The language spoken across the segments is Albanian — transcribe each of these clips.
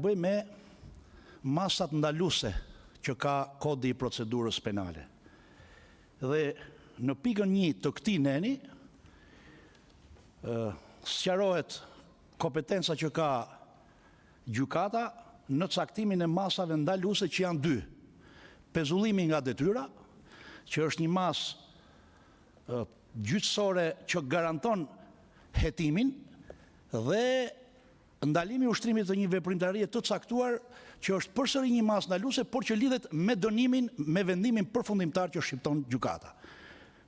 bëjë me masat ndaluese që ka kodi i procedurës penale. Dhe në pikën 1 të këtij neni sqarohet kompetenca që ka gjykata në caktimin e masave ndaluese që janë 2. Pezullimi nga detyra, që është një masë gjyqësore që garanton hetimin, dhe ndalimi i ushtrimit të një veprimtarie të caktuar që është përsëri një masë ndaluese, por që lidhet me dënimin, me vendimin përfundimtar që shqipton gjykata.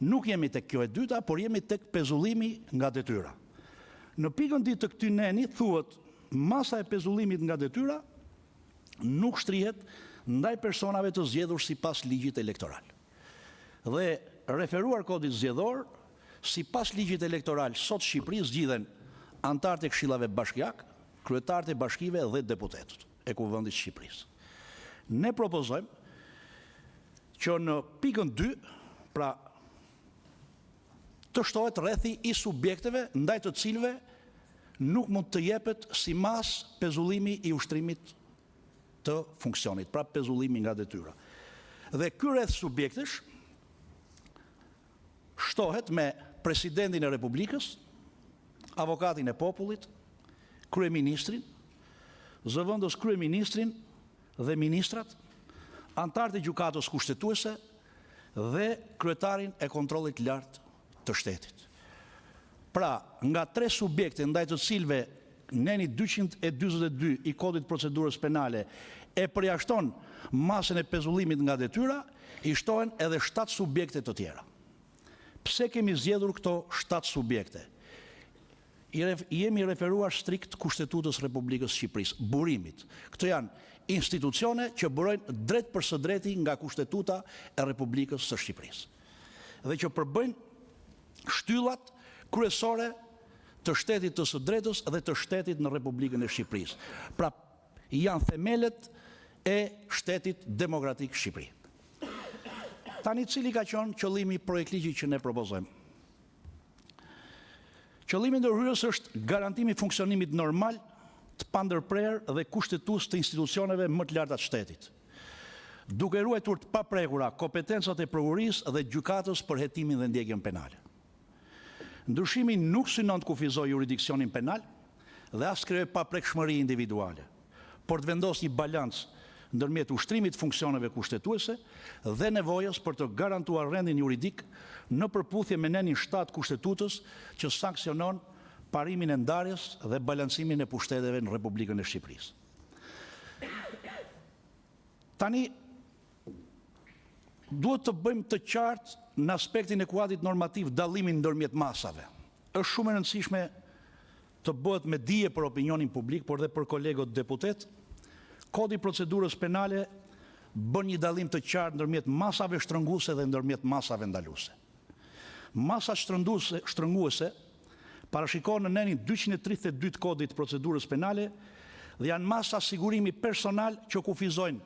Nuk jemi tek kjo e dyta, por jemi tek pezullimi nga detyra. Në pikën 2 të këtij neni thuhet masa e pezullimit nga detyra nuk shtrihet ndaj personave të zgjedhur sipas ligjit elektoral. Dhe referuar kodit zgjedhor, sipas ligjit elektoral, sot Shqipëri zgjidhen antarët e këshillave bashkiak, kryetarët e bashkive dhe deputetët e Kuvendit të Shqipërisë. Ne propozojmë që në pikën 2, pra të shtohet rrethi i subjekteve ndaj të cilëve nuk mund të jepet si mas pezullimi i ushtrimit të funksionit, pra pezullimi nga detyra. Dhe ky rreth subjektesh shtohet me presidentin e Republikës, avokatin e popullit, kryeministrin, zëvendës kryeministrin dhe ministrat, antarët e gjykatës kushtetuese dhe kryetarin e kontrollit lartë të shtetit. Pra, nga 3 subjekte ndaj të cilëve neni 242 i kodit procedurës penale e përjashton masën e pezullimit nga detyra, i shtohen edhe 7 subjekte të tjera. Pse kemi zgjedhur këto 7 subjekte? Jemi referuar strikt Kushtetutës Republikës Shqipërisë, burimit. Këto janë institucione që burojnë drejt për së drejti nga Kushtetuta e Republikës së Shqipërisë. Dhe që përbëjnë shtyllat kryesore të shtetit të së drejtës dhe të shtetit në Republikën e Shqipërisë. Pra, janë themelet e shtetit demokratik Shqipëri. Tani cili ka qenë qëllimi i projektligjit që ne propozojmë? Qëllimi i ndërhyrjes është garantimi i funksionimit normal, të pandërprer dhe kushtetues të institucioneve më të larta të shtetit, duke ruajtur të paprekura kompetencat e prokurisë dhe gjykatës për hetimin dhe ndjekjen penale. Ndryshimi nuk synon të kufizojë jurisdiksionin penal dhe as krijojë paprekshmëri individuale, por të vendosë një balancë ndërmjet ushtrimit funksioneve kushtetuese dhe nevojës për të garantuar rendin juridik në përputhje me nenin 7 Kushtetutës që sanksionon parimin e ndarjes dhe balancimin e pushteteve në Republikën e Shqipërisë. Tani, duhet të bëjmë të qartë në aspektin e kuadrit normativ dallimin ndërmjet masave. Është shumë e rëndësishme të bëhet me dije për opinionin publik, por dhe për kolegët deputet. Kodi i procedurës penale bën një dallim të qartë ndërmjet masave shtrënguese dhe ndërmjet masave ndaluese. Masa shtrënguese parashikohen në nenin 232 të kodit të procedurës penale dhe janë masa sigurimi personal që kufizojnë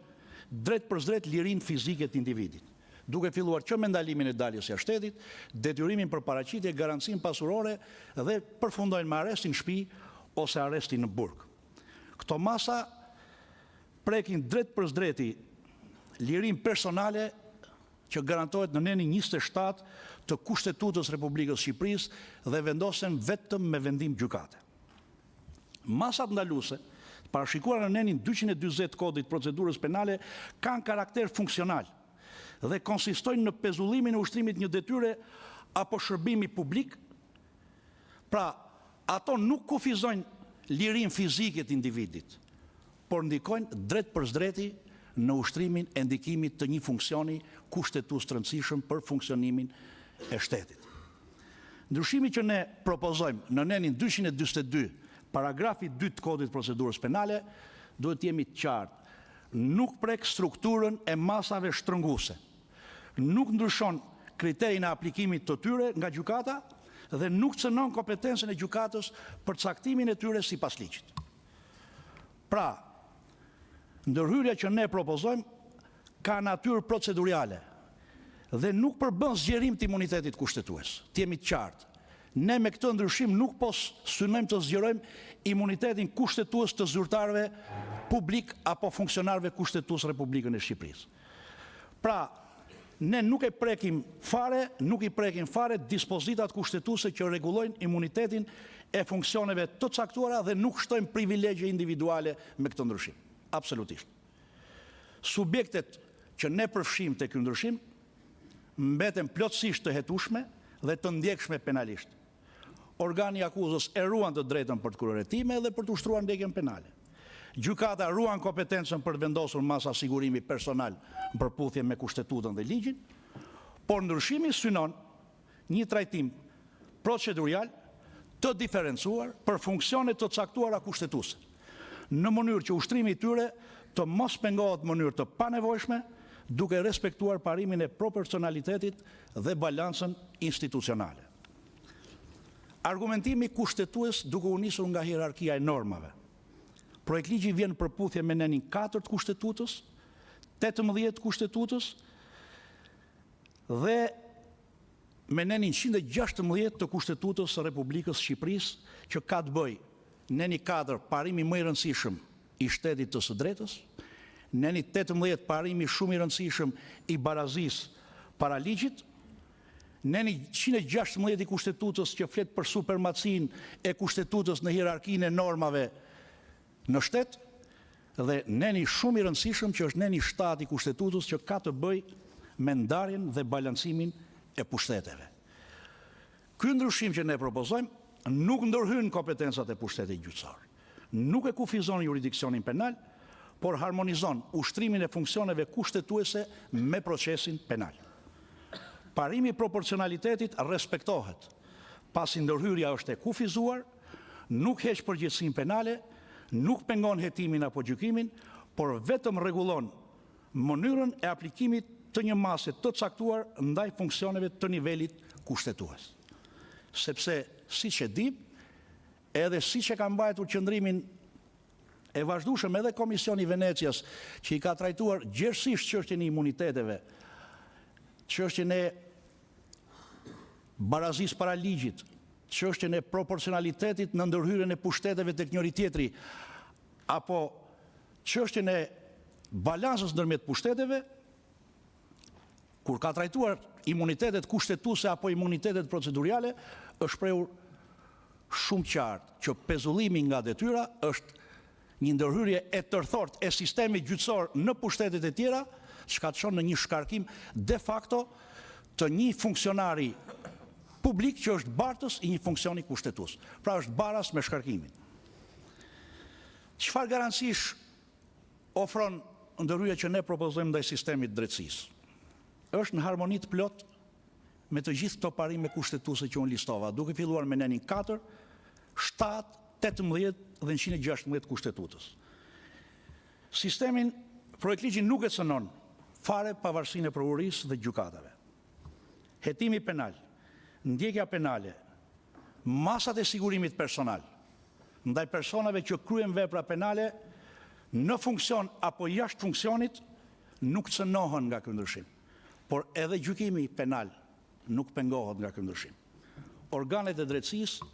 drejt për drejt lirinë fizike të individit, duke filluar që me ndalimin e daljes së shtetit, detyrimin për paraqitje, garancinë pasurore dhe përfundojnë me arrestin në shtëpi ose arrestin në burg. Këto masa prekin drejt për drejti lirin personale që garantohet në nenin 27 të Kushtetutës Republikës Shqipërisë dhe vendosen vetëm me vendim gjykate. Masat ndaluese, parashikuara në nenin 240 kodit procedurës penale, kanë karakter funksional dhe konsistojnë në pezullimin e ushtrimit një detyre apo shërbimi publik. Pra, ato nuk kufizojnë lirin fizike të individit, por ndikojnë drejt për drejti në ushtrimin e ndikimit të një funksioni kushtetues të rëndësishëm për funksionimin e shtetit. Ndryshimi që ne propozojmë në nenin 242, paragrafi 2 të kodit procedurës penale, duhet jemi të qartë. Nuk prek strukturën e masave shtrënguese. Nuk ndryshon kriterin e aplikimit të tyre nga gjykata dhe nuk cënon kompetencën e gjykatës për caktimin e tyre sipas ligjit. Pra, ndërhyrja që ne propozojmë ka natyrë procedurale dhe nuk përbën zgjerim të imunitetit kushtetues. Të jemi të qartë. Ne me këtë ndryshim nuk po synojmë të zgjerojmë imunitetin kushtetues të zyrtarëve publik apo funksionarëve kushtetues Republikën e Shqipërisë. Pra, ne nuk i prekim fare dispozitat kushtetuese që rregullojnë imunitetin e funksioneve të caktuara dhe nuk shtojmë privilegje individuale me këtë ndryshim. Absolutisht. Subjektet që ne përfshim të ky ndryshim mbeten plotësisht të hetueshme dhe të ndjekshme penalisht. Organi i akuzës e ruan të drejtën për të kryer hetime dhe për të ushtruar ndjekjen penale. Gjykata ruan kompetencën për të vendosur masa sigurimi personal në përputhje me kushtetutën dhe ligjin, por ndryshimi synon një trajtim procedurial të diferencuar për funksione të caktuara kushtetuese, në mënyrë që ushtrimi i tyre të mos pengohet në mënyrë të panevojshme, duke respektuar parimin e proporcionalitetit dhe balancën institucionale. Argumentimi kushtetues duke u nisur nga hierarkia e normave. Projektligji vjen në përputhje me nenin 4 të Kushtetutës, 18 të Kushtetutës dhe me nenin 116 të Kushtetutës së Republikës Shqipërisë, që ka të bëjë neni 4 parimi më i rëndësishëm i shtetit të së drejtës, neni 18 parimi shumë i rëndësishëm i barazisë para ligjit, neni 116 i Kushtetutës që flet për supermacin e Kushtetutës në hierarkinë e normave në shtet, dhe neni shumë i rëndësishëm që është neni 7 i Kushtetutës që ka të bëjë me ndarjen dhe balancimin e pushteteve. Ky ndryshim që ne propozojmë nuk ndërhyn kompetencat e pushtetit gjyqësor, nuk e kufizon jurisdiksionin penal, por harmonizon ushtrimin e funksioneve kushtetuese me procesin penal. Parimi i proporcionalitetit respektohet, pasi ndërhyrja është e kufizuar, nuk heq përgjegjësinë penale, nuk pengon hetimin apo gjykimin, por vetëm rregullon mënyrën e aplikimit të një mase të caktuar ndaj funksioneve të nivelit kushtetues. Sepse, siç e dim, edhe siç e ka mbajtur qëndrimin e vazhdueshëm edhe Komisioni i Venecias, që i ka trajtuar gjerësisht çështjen e imuniteteve, çështjen e barazisë para ligjit, çështjen e proporcionalitetit në ndërhyrjen e pushteteve tek njëri tjetri, apo çështjen e balancës ndërmjet pushteteve, kur ka trajtuar imunitetet kushtetuese apo imunitetet procedurale, është shprehur shumë qartë që pezullimi nga detyra është një ndërhyrje e tërthort e sistemit gjyqësor në pushtetet e tjera, çka çon në një shkarkim de facto të një funksionari publik që është bartës i një funksioni kushtetues. Pra është baras me shkarkimin. Çfarë garancish ofron ndërhyrja që ne propozojmë ndaj sistemit drejtësisë? Është në harmoni të plot me të gjithë këto parime kushtetuese që unë listova, duke filluar me nenin 4, 7, 18 dhe 116 Kushtetutës. Sistemin projektligji nuk e cënon fare pavarësinë e prokurisë dhe gjykatave. Hetimi penal, ndjekja penale, masat e sigurimit personal ndaj personave që kryen vepra penale në funksion apo jashtë funksionit nuk cënohen nga ky ndryshim, por edhe gjykimi penal nuk pengohet nga ky ndryshim. Organet e drejtësisë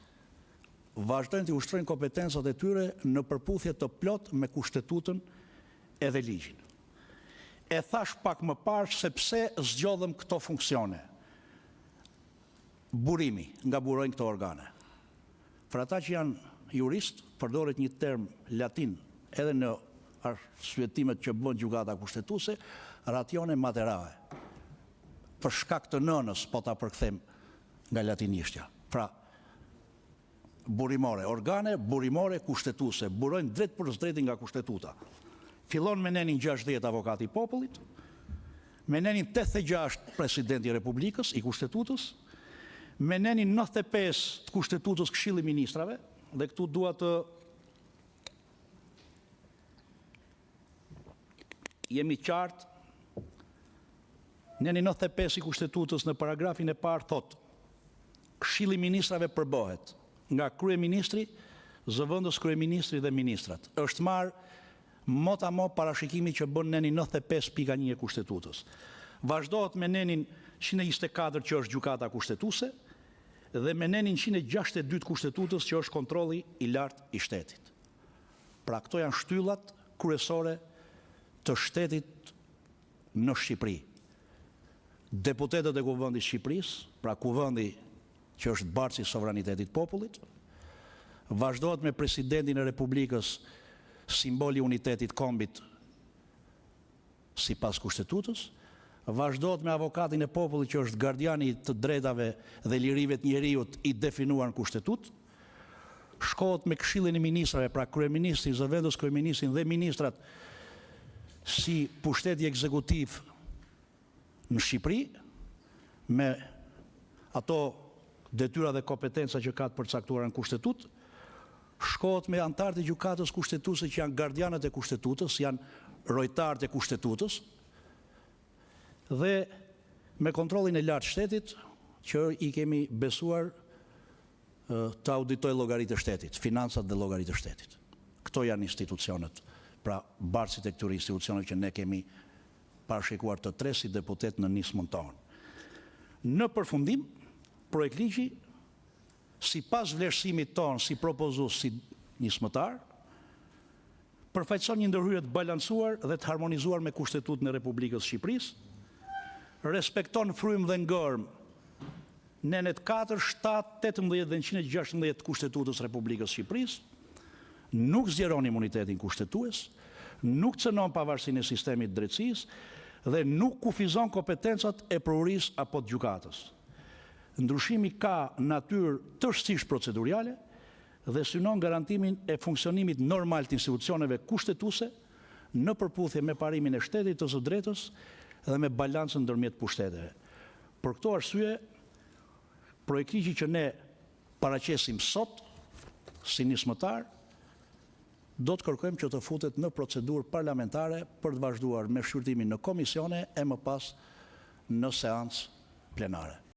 vazhdojnë të ushtrojnë kompetencat e tyre në përputhje të plot me Kushtetutën edhe ligjin. E thash pak më parë se pse zgjodhëm këto funksione. Burimi nga burojnë këto organe. Për ata që janë jurist, përdoret një term latin edhe në arsyetimet që bën gjykata kushtetuese, ratione materae. Për shkak të nënës, po ta përkthem nga latinishtja. Pra, burimore, organe burimore kushtetuese, burojnë drejt për drejt nga kushtetuta. Fillon me nenin 60 avokati i popullit, me nenin 86 presidenti i Republikës, i Kushtetutës, me nenin 95 të Kushtetutës Këshilli i Ministrave, dhe këtu dua të jemi qartë, neni 95 i Kushtetutës në paragrafin e parë thotë, Këshilli i Ministrave përbohet nga kryeministri, zëvendës kryeministri dhe ministrat. Është marrë motamo parashikimi që bën neni 95.1 e Kushtetutës. Vazhdohet me nenin 124 që është gjykata kushtetuese, dhe me nenin 162 kushtetutës që është kontrolli i lartë i shtetit. Pra këto janë shtyllat kryesore të shtetit në Shqipëri. Deputetët e Kuvendit Shqipërisë, pra kuvendi që është bartësi i sovranitetit popullit, vazhdohet me presidentin e Republikës, simboli i unitetit kombit sipas kushtetutës, vazhdohet me avokatin e popullit që është gardiani të drejtave dhe lirive të njerëzit i definuar në kushtetutë, shkohet me Këshillin e Ministrave, pra kryeministri, zëvendës kryeministrin dhe ministrat si pushteti ekzekutiv në Shqipëri, me ato detyra dhe kompetenca që ka të përcaktuara në kushtetutë, shkohet me antarët e gjykatës kushtetuese që janë gardianët e kushtetutës, janë rojtarët e kushtetutës, dhe me kontrollin e lartë shtetit që i kemi besuar të auditoj llogaritë e shtetit, financat dhe llogaritë e shtetit. Këto janë institucionet, pra bartësit e këtyre institucionet që ne kemi parashikuar të tre si deputet në nismën tonë. Në përfundim, projekt ligji, sipas vlerësimit tonë si propozues si nismëtar, përfaqëson një ndërhyrje të balancuar dhe të harmonizuar me Kushtetutën e Republikës së Shqipërisë, respekton frymë dhe ngërmë nenet 4, 7, 18 dhe 116 të Kushtetutës Republikës Shqipërisë, nuk zgjeron imunitetin kushtetues, nuk cënon pavarësinë e sistemit drejtësisë dhe nuk kufizon kompetencat e prokurisë apo të gjykatës. Ndryshimi ka natyrë tërësisht procedurale dhe synon garantimin e funksionimit normal të institucioneve kushtetuese në përputhje me parimin e shtetit të së drejtës dhe me balancën ndërmjet pushteteve. Për këto arsye, projekti që ne paraqesim sot si nismëtar, do të kërkojmë që të futet në procedurë parlamentare për të vazhduar me shqyrtimin në komisione e më pas në seancë plenare.